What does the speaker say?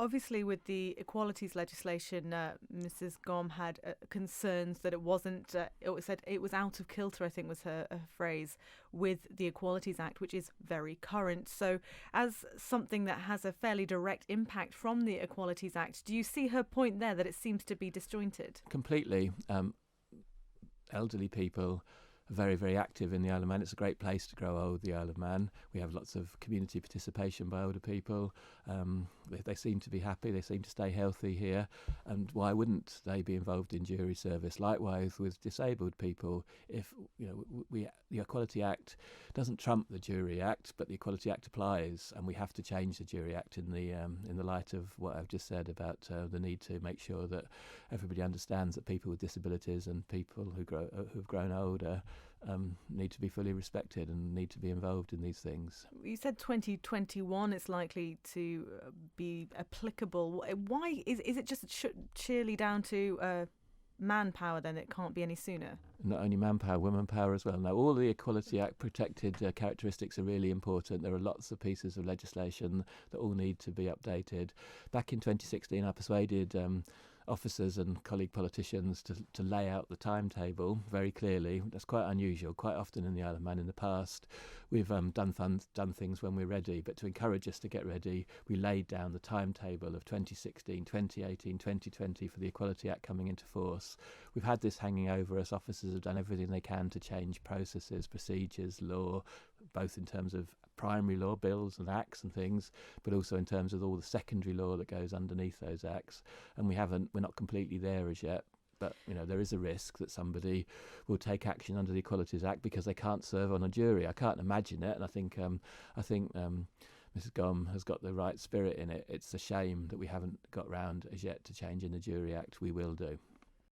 Obviously, with the equalities legislation, Mrs. Gom had concerns that it wasn't, it said it was out of kilter, I think was her phrase, with the Equalities Act, which is very current. So as something that has a fairly direct impact from the Equalities Act, do you see her point there that it seems to be disjointed? Completely. Elderly people are very, very active in the Isle of Man. It's a great place to grow old, the Isle of Man. We have lots of community participation by older people. They seem to be happy. They seem to stay healthy here. And why wouldn't they be involved in jury service? Likewise with disabled people. If the Equality Act doesn't trump the Jury Act, but the Equality Act applies, and we have to change the Jury Act in the light of what I've just said about the need to make sure that everybody understands that people with disabilities and people who've grown older need to be fully respected and need to be involved in these things. You said 2021 is likely to be applicable. Why is it just sheerly down to manpower then? It can't be any sooner? Not only manpower, women power as well. Now, all the Equality Act protected characteristics are really important. There are lots of pieces of legislation that all need to be updated. Back in 2016, I persuaded officers and colleague politicians to lay out the timetable very clearly. That's quite unusual. Quite often in the Isle of Man in the past, we've done things when we're ready, but to encourage us to get ready, we laid down the timetable of 2016, 2018, 2020 for the Equality Act coming into force. We've had this hanging over us. Officers have done everything they can to change processes, procedures, law, both in terms of primary law, bills and acts and things, but also in terms of all the secondary law that goes underneath those acts. And we're not completely there as yet. But there is a risk that somebody will take action under the Equalities Act because they can't serve on a jury. I can't imagine it, and I think Mrs. Gom has got the right spirit in it. It's a shame that we haven't got round as yet to changing the Jury Act. We will do.